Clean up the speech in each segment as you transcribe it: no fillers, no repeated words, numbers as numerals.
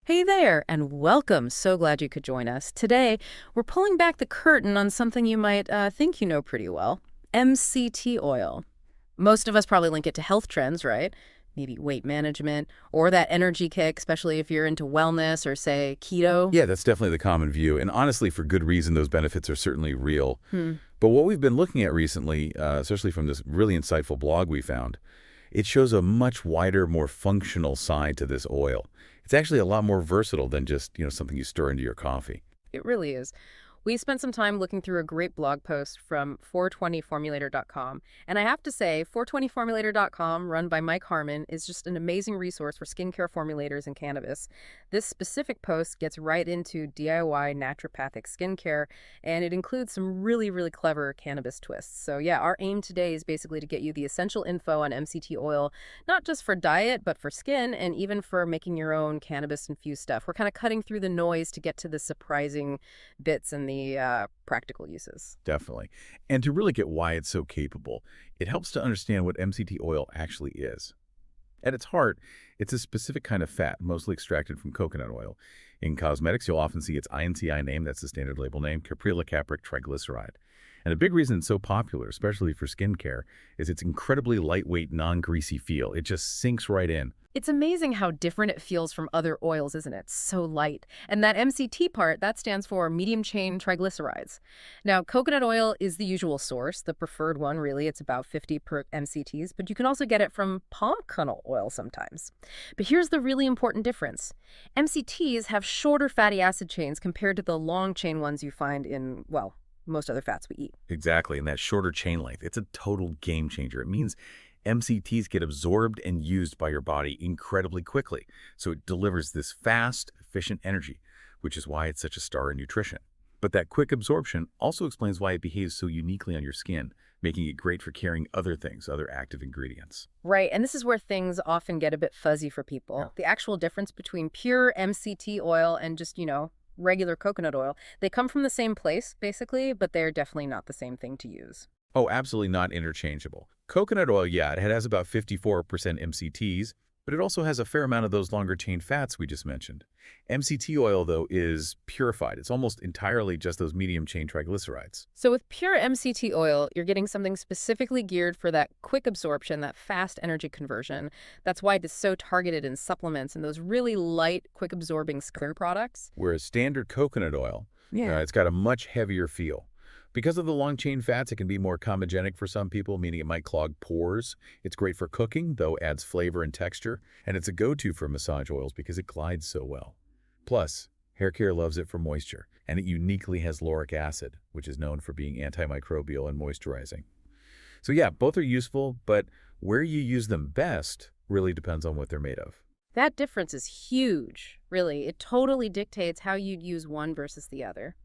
Hey there, and welcome. So glad you could join us. Today, we're pulling back the curtain on something you might think you know pretty well, MCT oil. Most of us probably link it to health trends, right? Maybe weight management or that energy kick, especially if you're into wellness or, say, keto. Yeah, that's definitely the common view. And honestly, for good reason, those benefits are certainly real. Hmm. But what we've been looking at recently, especially from this really insightful blog we found, it shows a much wider, more functional side to this oil. It's actually a lot more versatile than just, something you stir into your coffee. It really is. We spent some time looking through a great blog post from 420formulator.com. And I have to say, 420formulator.com, run by Mike Harmon, is just an amazing resource for skincare formulators and cannabis. This specific post gets right into DIY naturopathic skincare, and it includes some really, really clever cannabis twists. So yeah, our aim today is basically to get you the essential info on MCT oil, not just for diet, but for skin and even for making your own cannabis-infused stuff. We're kind of cutting through the noise to get to the surprising bits and the practical uses. Definitely. And to really get why it's so capable, it helps to understand what MCT oil actually is. At its heart, it's a specific kind of fat, mostly extracted from coconut oil. In cosmetics, you'll often see its INCI name, that's the standard label name, caprylicapric triglyceride. And a big reason it's so popular, especially for skincare, is its incredibly lightweight, non-greasy feel. It just sinks right in. It's amazing how different it feels from other oils, isn't it? So light. And that MCT part, that stands for medium chain triglycerides. Now, coconut oil is the usual source, the preferred one, really. It's about 50 per MCTs, but you can also get it from palm kernel oil sometimes. But here's the really important difference. MCTs have shorter fatty acid chains compared to the long chain ones you find in, well, most other fats we eat. Exactly, and that shorter chain length, it's a total game changer. It means MCTs get absorbed and used by your body incredibly quickly. So it delivers this fast, efficient energy, which is why it's such a star in nutrition. But that quick absorption also explains why it behaves so uniquely on your skin, making it great for carrying other things, other active ingredients. Right, and this is where things often get a bit fuzzy for people. Yeah. The actual difference between pure MCT oil and just, regular coconut oil, they come from the same place, basically, but they're definitely not the same thing to use. Oh, absolutely not interchangeable. Coconut oil, yeah, it has about 54% MCTs, but it also has a fair amount of those longer chain fats we just mentioned. MCT oil, though, is purified. It's almost entirely just those medium chain triglycerides. So with pure MCT oil, you're getting something specifically geared for that quick absorption, that fast energy conversion. That's why it is so targeted in supplements and those really light, quick absorbing skincare products. Whereas standard coconut oil, Yeah. it's got a much heavier feel. Because of the long-chain fats, it can be more comedogenic for some people, meaning it might clog pores. It's great for cooking, though adds flavor and texture. And it's a go-to for massage oils because it glides so well. Plus, hair care loves it for moisture, and it uniquely has lauric acid, which is known for being antimicrobial and moisturizing. So yeah, both are useful, but where you use them best really depends on what they're made of. That difference is huge, really. It totally dictates how you'd use one versus the other.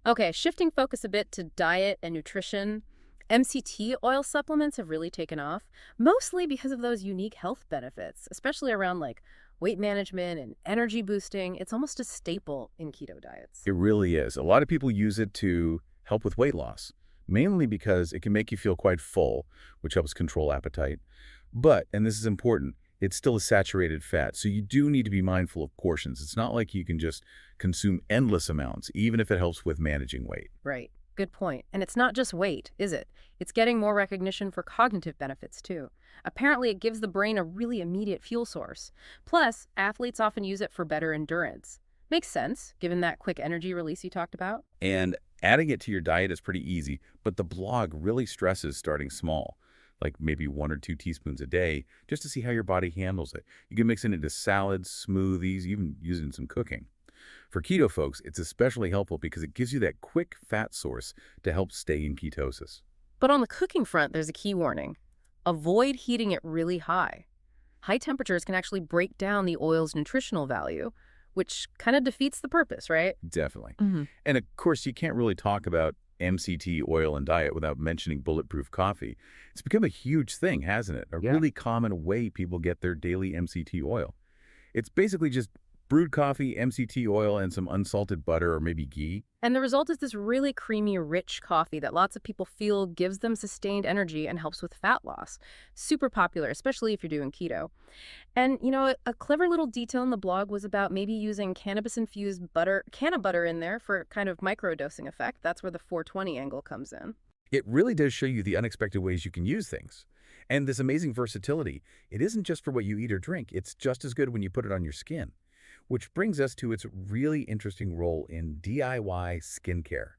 Okay, shifting focus a bit to diet and nutrition, MCT oil supplements have really taken off, mostly because of those unique health benefits, especially around like weight management and energy boosting. It's almost a staple in keto diets. It really is. A lot of people use it to help with weight loss, mainly because it can make you feel quite full, which helps control appetite. But, and this is important, it's still a saturated fat, so you do need to be mindful of portions. It's not like you can just consume endless amounts, even if it helps with managing weight. Right. Good point. And it's not just weight, is it? It's getting more recognition for cognitive benefits, too. Apparently, it gives the brain a really immediate fuel source. Plus, athletes often use it for better endurance. Makes sense, given that quick energy release you talked about. And adding it to your diet is pretty easy, but the blog really stresses starting small, like maybe 1 or 2 teaspoons a day, just to see how your body handles it. You can mix it into salads, smoothies, even use it in some cooking. For keto folks, it's especially helpful because it gives you that quick fat source to help stay in ketosis. But on the cooking front, there's a key warning. Avoid heating it really high. High temperatures can actually break down the oil's nutritional value, which kind of defeats the purpose, right? Definitely. Hmm. And of course, you can't really talk about MCT oil and diet without mentioning Bulletproof coffee. It's become a huge thing, hasn't it? A Yeah. really common way people get their daily MCT oil. It's basically just Brewed coffee, MCT oil, and some unsalted butter or maybe ghee. And the result is this really creamy, rich coffee that lots of people feel gives them sustained energy and helps with fat loss. Super popular, especially if you're doing keto. And, a clever little detail in the blog was about maybe using cannabis-infused butter, canna butter in there for kind of microdosing effect. That's where the 420 angle comes in. It really does show you the unexpected ways you can use things. And this amazing versatility, it isn't just for what you eat or drink. It's just as good when you put it on your skin. Which brings us to its really interesting role in DIY skincare.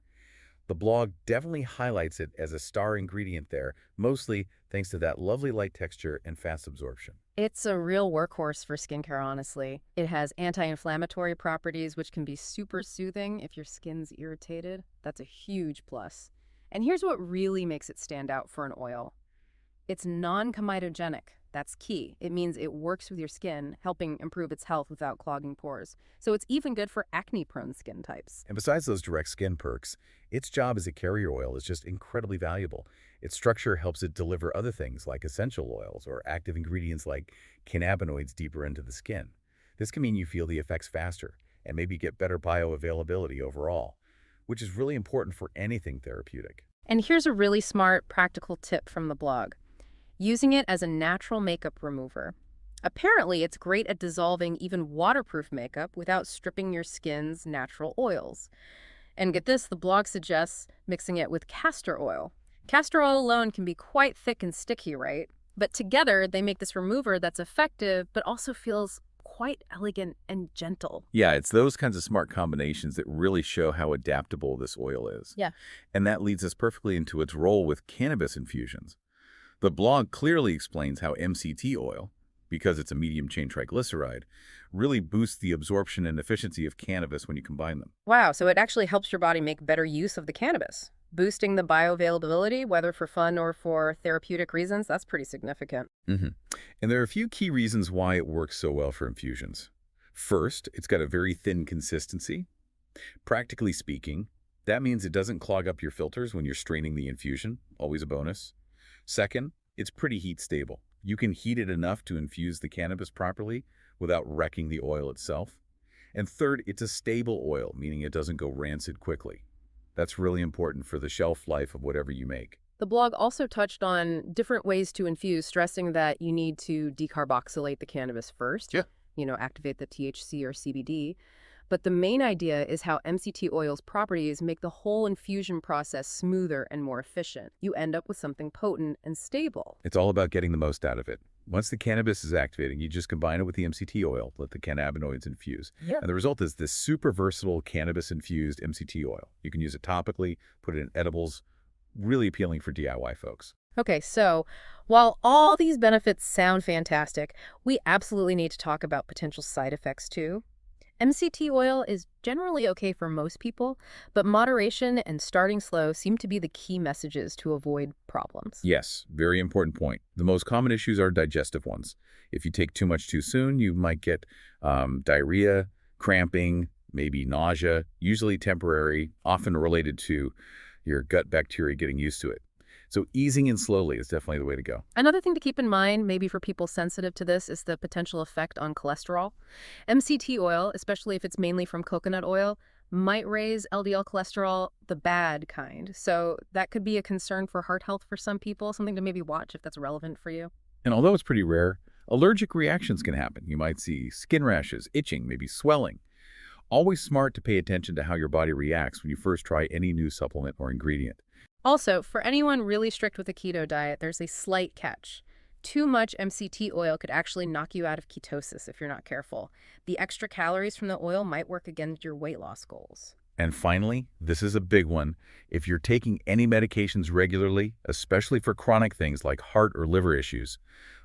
The blog definitely highlights it as a star ingredient there, mostly thanks to that lovely light texture and fast absorption. It's a real workhorse for skincare, honestly. It has anti-inflammatory properties, which can be super soothing if your skin's irritated. That's a huge plus. And here's what really makes it stand out for an oil. It's non-comedogenic. That's key. It means it works with your skin, helping improve its health without clogging pores. So it's even good for acne-prone skin types. And besides those direct skin perks, its job as a carrier oil is just incredibly valuable. Its structure helps it deliver other things like essential oils or active ingredients like cannabinoids deeper into the skin. This can mean you feel the effects faster and maybe get better bioavailability overall, which is really important for anything therapeutic. And here's a really smart, practical tip from the blog. Using it as a natural makeup remover. Apparently, it's great at dissolving even waterproof makeup without stripping your skin's natural oils. And get this, the blog suggests mixing it with castor oil. Castor oil alone can be quite thick and sticky, right? But together, they make this remover that's effective, but also feels quite elegant and gentle. Yeah, it's those kinds of smart combinations that really show how adaptable this oil is. Yeah. And that leads us perfectly into its role with cannabis infusions. The blog clearly explains how MCT oil, because it's a medium-chain triglyceride, really boosts the absorption and efficiency of cannabis when you combine them. Wow, so it actually helps your body make better use of the cannabis. Boosting the bioavailability, whether for fun or for therapeutic reasons, that's pretty significant. And there are a few key reasons why it works so well for infusions. First, it's got a very thin consistency. Practically speaking, that means it doesn't clog up your filters when you're straining the infusion, always a bonus. Second, it's pretty heat stable. You can heat it enough to infuse the cannabis properly without wrecking the oil itself. And third, it's a stable oil, meaning it doesn't go rancid quickly. That's really important for the shelf life of whatever you make. The blog also touched on different ways to infuse, stressing that you need to decarboxylate the cannabis first. Yeah. Activate the THC or CBD. But the main idea is how MCT oil's properties make the whole infusion process smoother and more efficient. You end up with something potent and stable. It's all about getting the most out of it. Once the cannabis is activating, you just combine it with the MCT oil, let the cannabinoids infuse. Yeah. And the result is this super versatile cannabis-infused MCT oil. You can use it topically, put it in edibles, really appealing for DIY folks. Okay, so while all these benefits sound fantastic, we absolutely need to talk about potential side effects too. MCT oil is generally okay for most people, but moderation and starting slow seem to be the key messages to avoid problems. Yes, very important point. The most common issues are digestive ones. If you take too much too soon, you might get diarrhea, cramping, maybe nausea, usually temporary, often related to your gut bacteria getting used to it. So easing in slowly is definitely the way to go. Another thing to keep in mind, maybe for people sensitive to this, is the potential effect on cholesterol. MCT oil, especially if it's mainly from coconut oil, might raise LDL cholesterol, the bad kind. So that could be a concern for heart health for some people, something to maybe watch if that's relevant for you. And although it's pretty rare, allergic reactions can happen. You might see skin rashes, itching, maybe swelling. Always smart to pay attention to how your body reacts when you first try any new supplement or ingredient. Also, for anyone really strict with a keto diet, there's a slight catch. Too much MCT oil could actually knock you out of ketosis if you're not careful. The extra calories from the oil might work against your weight loss goals. And finally, this is a big one. If you're taking any medications regularly, especially for chronic things like heart or liver issues,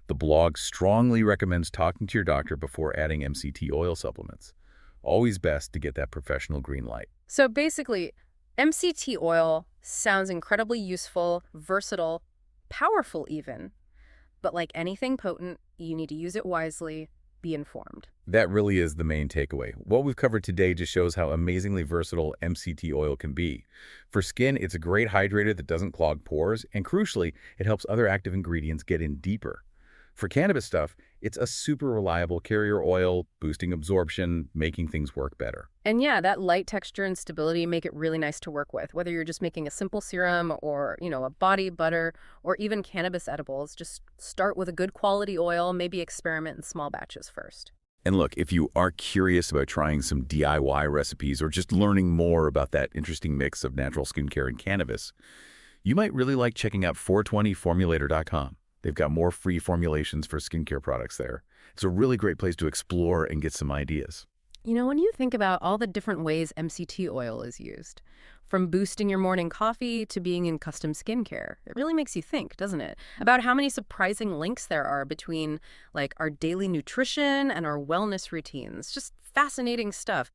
the blog strongly recommends talking to your doctor before adding MCT oil supplements. Always best to get that professional green light. So basically, MCT oil sounds incredibly useful, versatile, powerful even. But like anything potent, you need to use it wisely, be informed. That really is the main takeaway. What we've covered today just shows how amazingly versatile MCT oil can be. For skin, it's a great hydrator that doesn't clog pores, and crucially, it helps other active ingredients get in deeper. For cannabis stuff, it's a super reliable carrier oil, boosting absorption, making things work better. And yeah, that light texture and stability make it really nice to work with. Whether you're just making a simple serum or, a body butter or even cannabis edibles, just start with a good quality oil, maybe experiment in small batches first. And look, if you are curious about trying some DIY recipes or just learning more about that interesting mix of natural skincare and cannabis, you might really like checking out 420formulator.com. They've got more free formulations for skincare products there. It's a really great place to explore and get some ideas. When you think about all the different ways MCT oil is used, from boosting your morning coffee to being in custom skincare, it really makes you think, doesn't it? About how many surprising links there are between, like, our daily nutrition and our wellness routines. Just fascinating stuff.